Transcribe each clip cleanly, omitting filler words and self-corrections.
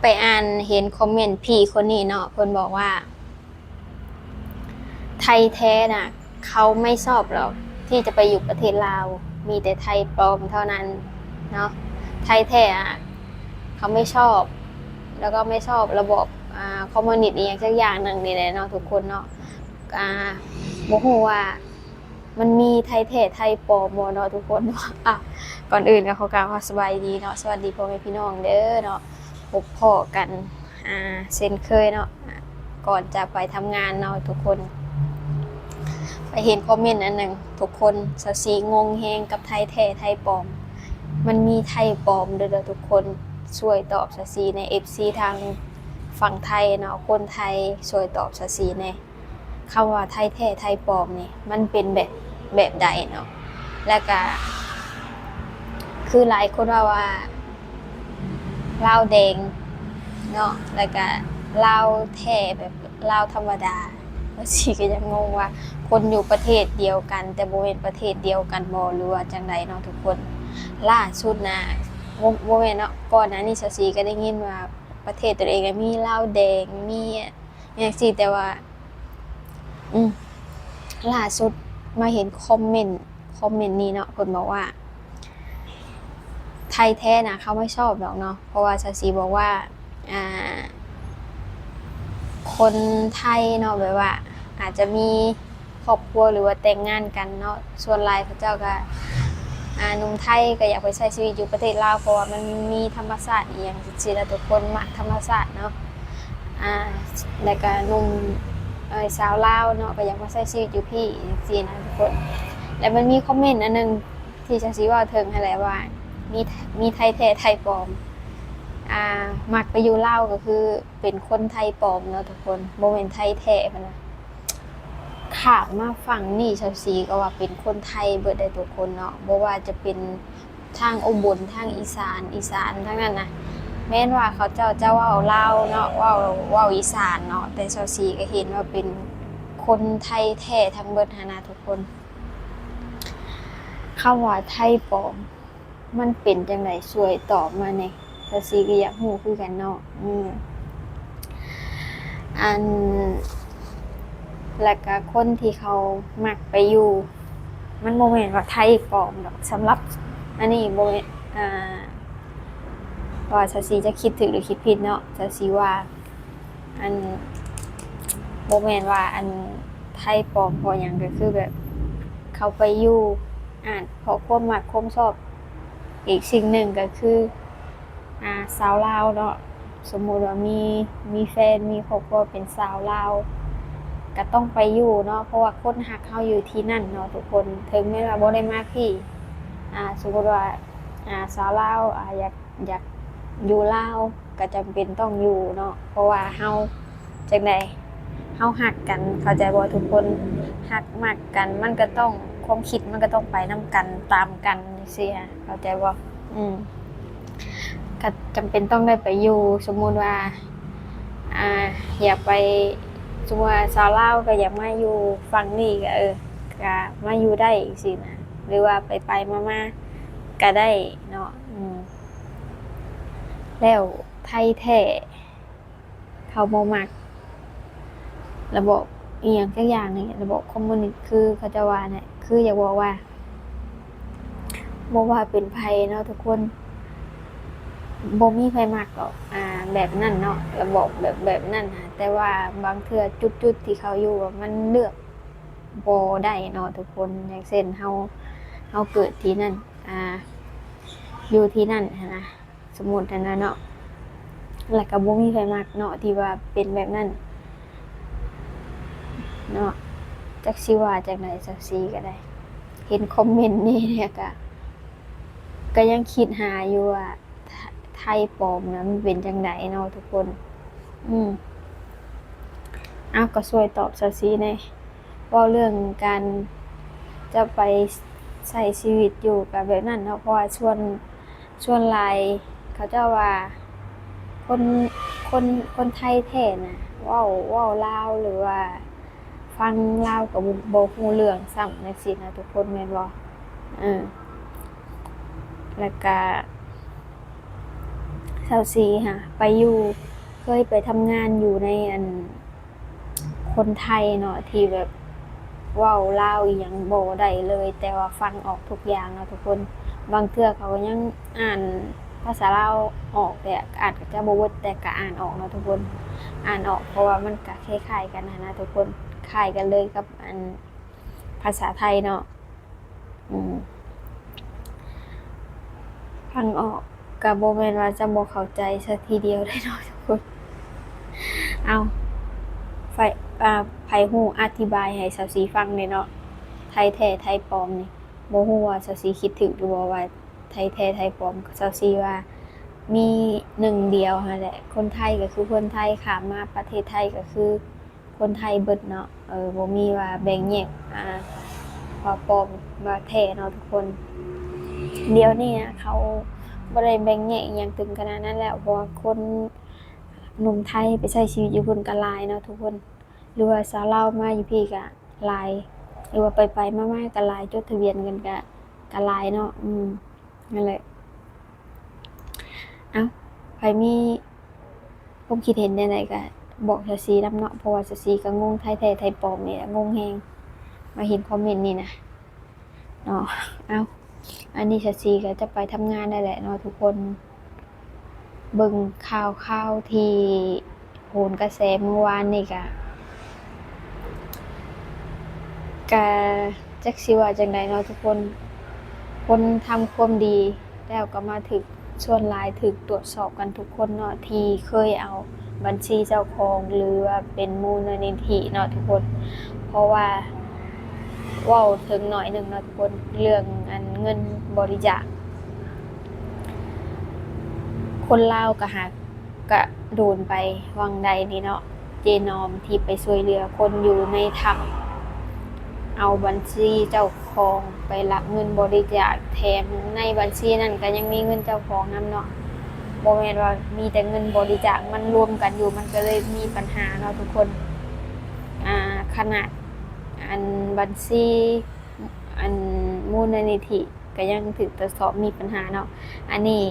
ไปอ่านเห็นคอมเมนต์พี่คนนี้เนาะเพิ่นบอกว่าไทยแท้น่ะเขาไม่ชอบหรอกที่จะไปอยู่ประเทศลาวมีแต่ไทยปลอมเท่านั้นเนาะไทยแท้อ่ะเขาไม่ชอบแล้วก็ไม่ชอบระบบคอมมิวนิสต์อีกสักอย่างหนึ่งนี่แหละเนาะทุกคนเนาะบ่ฮู้ว่ามันมีไทยแท้ไทยปลอมบ่เนาะทุกคนเนาะก่อนอื่นก็ขอกล่าวว่าสบายดีเนาะสวัสดีพ่อแม่พี่น้องเด้อเนาะพบพ้อกันเช่นเคยเนาะก่อนจะไปทำงานเนาะทุกคนไปเห็นคอมเมนต์อันหนึ่งทุกคนสสีงงแฮงกับไทยแท้ไทยปลอมมันมีไทยปลอมเด้อทุกคนช่วยตอบสสีใน FC ทางฝั่งไทยเนาะคนไทยช่วยตอบสสีในคำว่าไทยแท้ไทยปลอมนี่มันเป็นแบบใดเนาะและก็คือหลายคนว่าลาวแดงเนาะแล้วก็ลาวแท้แบบลาวธรรมดาแล้วสิก็ยังงงว่าคนอยู่ประเทศเดียวกันแต่บ่เป็นประเทศเดียวกันบ่หรือว่าจังไดเนาะทุกคนล่าสุดนะบ่แม่นเนาะก่อนหน้านี้ซะสิก็ได้ยินว่าประเทศตัวเองมีลาวแดงมีจังซี่แต่ว่าล่าสุดมาเห็นคอมเมนต์นี้เนาะเพิ่นบอกว่าไทยแท้นะเขาไม่ชอบหรอกเนาะเพราะว่าซาซีบอกว่าคนไทยเนาะแบบว่าอาจจะมีครอบครัวหรือว่าแต่งงานกันเนาะส่วนหลายเขาเจ้าก็หนุ่มไทยก็อยากไปใช้ชีวิตอยู่ประเทศลาวเพราะว่ามันมีธรรมชาติอย่างจริงๆแล้วทุกคนมักธรรมชาติเนาะแล้วก็หนุ่มสาวลาวเนาะก็อยากมาใช้ชีวิตอยู่พี่จริงๆนะทุกคนแล้วมันมีคอมเมนต์อันนึงที่ซาซีว่าถึงให้แหละว่ามีไทยแท้ไทยปลอมมักไปอยู่ลาวก็คือเป็นคนไทยปลอมเนาะทุกคนบ่แม่นไทยแท้พะนะข้ามมาฝั่งนี่ชาวซีก็ว่าเป็นคนไทยเบิดได้ทุกคนเนาะบ่ว่าจะเป็นทางอุบลทางอีสานทั้งนั้นนะแม้นว่าเขาเจ้าจะเว้าลาวเนาะเว้าอีสานเนาะแต่ชาวซีก็เห็นว่าเป็นคนไทยแท้ทั้งเบิดหั้นนะทุกคนคำว่าไทยปลอมมันเป็นจังได๋ช่วยตอบมาแหน่ซาซีก็อยากรู้คือกันเนาะแล้วก็คนที่เขามักไปอยู่มันบ่แม่นว่าไทยปลอมดอกสำหรับอันนี้บ่แม่นว่าซาซีจะคิดถูกหรือคิดผิดเนาะซาซีว่าบ่แม่นว่าไทยปลอมเพราะหยังก็คือแบบเขาไปอยู่เพราะความมักความชอบอีกสิ่งหนึ่งก็คือสาวลาวเนาะสมมุติว่ามีแฟนมีครอบครัวเป็นสาวลาวก็ต้องไปอยู่เนาะเพราะว่าคนฮักเฮาอยู่ที่นั่นเนาะทุกคนถึงแม้ว่าบ่ได้มาพี่สมมุติว่าสาวลาวอยากอยู่ลาวก็จำเป็นต้องอยู่เนาะเพราะว่าเฮาจังได๋เฮาฮักกันเข้าใจบ่ทุกคนฮักมักกันมันก็ต้องความคิดมันก็ต้องไปนำกันตามกันจังซี่เข้าใจบ่ก็จำเป็นต้องได้ไปอยู่สมมุติว่าอยากไปสมมุติว่าชาวลาวก็อยากมาอยู่ฝั่งนี้ก็ก็มาอยู่ได้จังซี่นะหรือว่าไปมาๆก็ได้เนาะแล้วไทยแท้เขาบ่มักระบบอีหยังสักอย่างนี่ระบบคอมมิวนิสต์คือเขาจะว่าเนี่ยคืออยากบอกว่าบ่ว่าเป็นไผเนาะทุกคนบ่มีไผมักหรอกแบบนั้นเนาะระบบแบบนั้นน่ะแต่ว่าบางเทื่อจุดๆที่เขาอยู่มันเลือกบ่ได้เนาะทุกคนอย่างเช่นเฮาเกิดที่นั่นอยู่ที่นั่นหั้นนะสมมุติหั้นนะเนาะแล้วก็บ่มีไผมักเนาะที่ว่าเป็นแบบนั้นเนาะจักสิว่าจังได๋จักซีก็ได้เห็นคอมเมนต์นี้เนี่ยก็ยังคิดหาอยู่ว่าไทยปลอมนะมันเป็นจังไดเนาะทุกคนก็ช่วยตอบซะสิแหน่เว้าเรื่องการจะไปใช้ชีวิตอยู่กับแบบนั้นเนาะเพราะว่าส่วนหลายเขาเจ้าว่าคนไทยแท้น่ะเว้าลาวหรือว่าฟังลาวก็บ่รู้เรื่องซ้ำจังซี่นะทุกคนแม่นบ่แล้วก็ เศร้าซีค่ะไปอยู่เคยไปทำงานอยู่ในคนไทยเนาะที่แบบเว้าลาวอีหยังบ่ได้เลย แต่ว่าฟังออกทุกอย่างเนาะทุกคนบางเทื่อเขาก็ยังอ่านภาษาลาวออกแต่อ่านก็จะบ่เบิดแต่ก็อ่านออกเนาะทุกคนอ่านออกเพราะว่ามันก็คล้ายๆกันนะทุกคนคล้ายกันเลยกับภาษาไทยเนาะอืมฟังออกก็บ่แม่นว่าจะบ่เข้าใจซะทีเดียวได้เนาะทุกคนเอาไฟไผฮู้อธิบายให้เจ้าสีฟังแหน่เนาะไทยแท้ไทยปลอมนี่บ่ฮู้ว่าเจ้าสีคิดถูกหรือบ่ว่าไทยแท้ไทยปลอมเจ้าสีว่ามีหนึ่งเดียวหั่นแหละคนไทยก็คือคนไทยข้ามมาประเทศไทยก็คือคนไทยเบิดเนาะบ่มีว่าแบ่งแยกว่าปลอมว่าแท้เนาะทุกคนเดี๋ยวนี้อะเขาบ่ได้แบ่งแยกอิหยังถึงขนาดนั้นแล้วเพราะว่าคนหนุ่มไทยไปใช้ชีวิตอยู่พุ่นก็หลายเนาะทุกคนหรือว่าสาวลาวมาอยู่พี่ก็หลายหรือว่าไปๆมาๆก็หลายจดทะเบียนกันก็หลายเนาะนั่นแหละเอ้าไผมีความคิดเห็นใดๆก็บอกเจ้าซี่นำเนาะเพราะว่าเจ้าซี่ก็งงไทยแท้ไทยปลอมนี่แหละงงแฮงมาเห็นคอมเมนต์นี่นะเนาะเอ้าอันนี้เจ้าซี่ก็จะไปทำงานได้แหละเนาะทุกคนเบิ่งข่าวที่โหนกระแสเมื่อวานนี่ก็จักสิว่าจั่งใดเนาะทุกคนทำความดีแล้วก็มาถูกส่วนหลายถูกตรวจสอบกันทุกคนเนาะที่เคยเอาบัญชีเจ้าของหรือว่าเป็นมูลนิธิเนาะทุกคนเพราะว่าเว้าถึงหน่อยหนึ่งเนาะทุกคนเรื่องเงินบริจาคคนลาวก็โดนไปวังใดนี่เนาะเจนอมที่ไปช่วยเหลือคนอยู่ในถ้ำเอาบัญชีเจ้าของไปรับเงินบริจาคแถมในบัญชีนั้นก็ยังมีเงินเจ้าของนำเนาะบ่แม่นว่ามีแต่เงินบริจาคมันรวมกันอยู่มันก็เลยมีปัญหาเนาะทุกคนขนาดบัญชีมูลนิธิก็ยังถูกตรวจสอบมีปัญหาเนาะอันนี้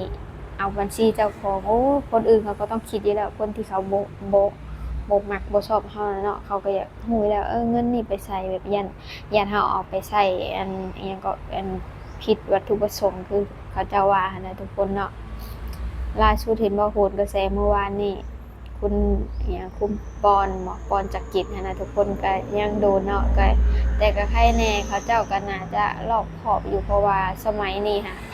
เอาบัญชีเจ้าของโอ้คนอื่นเขาก็ต้องคิดอยู่แล้วคนที่เขาบ่มักบ่ชอบเฮาเนาะเขาก็อยากรู้อยู่แล้วเงินนี่ไปใช้แบบยันเฮาเอาไปใช้อิหยังก็ผิดวัตถุประสงค์คือเขาเจ้าว่าหั้นนะทุกคนเนาะล่าสุดเห็นว่าโหนกระแสเมื่อวานนี่คุณคุณปอนหมอปอนจักริดหั้นนะทุกคนก็ยังโดนเนาะก็แต่ก็ใครแน่เขาเจ้าก็น่าจะรอบคอบอยู่เพราะว่าสมัยนี้ค่ะไ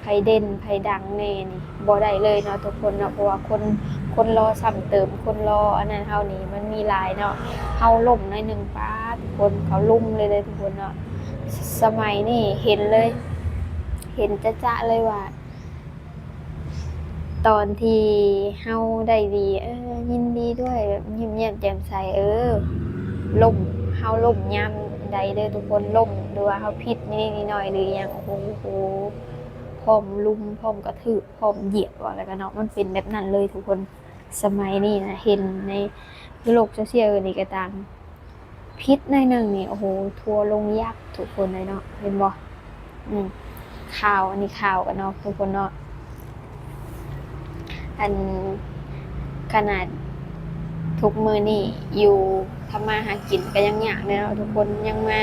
ผเด่นไผดังแน่นี่บ่ได้เลยเนาะทุกคนเนาะเพราะว่าคนรอซ้ำเติมคนรออันนั้นเฮานี่มันมีหลายเนาะเฮาล่มหน่อยหนึ่งป๊าดทุกคนเขาลุ่มเลยทุกคนเนาะสมัยนี้เห็นเลยเห็นจ๊ะๆเลยว่าตอนที่เฮาได้ดียินดีด้วยแบบยิ้มแย้มแจ่มใสล่มเฮาล่มยามใดเด้อทุกคนล่มหรือว่าเฮาผิดนิดๆหน่อยๆหรือหยังโอ้โหพร้อมลุมพร้อมกระทืบพร้อมเหยียบว่าแล้วก็เนาะมันเป็นแบบนั้นเลยทุกคนสมัยนี้นะเห็นในโลกโซเชียลนี่ก็ตามผิดหน่อยหนึ่งนี่โอ้โหทัวร์ลงยับทุกคนเลยเนาะเห็นบ่ข่าวอันนี้ข่าวกันเนาะทุกคนเนาะขนาดทุกมื้อนี่อยู่ทำมาหากินก็ยังยากเลยเนาะทุกคนยังมา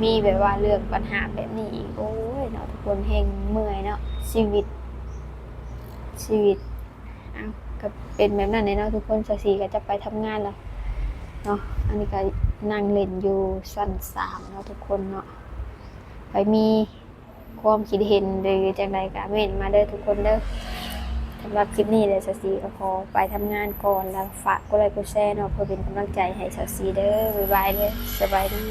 มีแบบว่าเรื่องปัญหาแบบนี้อีกโอ้ยเนาะทุกคนแฮงเมื่อยเนาะชีวิตอ้าวก็เป็นแบบนั้นเนาะทุกคนสัก4ก็จะไปทำงานแล้วเนาะอันนี้ก็นั่งเล่นอยู่ชั้น3เนาะทุกคนเนาะไปมีความคิดเห็นหรือจังไดก็เม้นมาเด้อทุกคนเด้อสำหรับคลิปนี้เลยสัก4ก็ขอไปทำงานก่อนแล้วฝากกดไลค์กดแชร์เนาะเพื่อเป็นกำลังใจให้สัก4เด้อบ๊ายบายเด้อสบายดี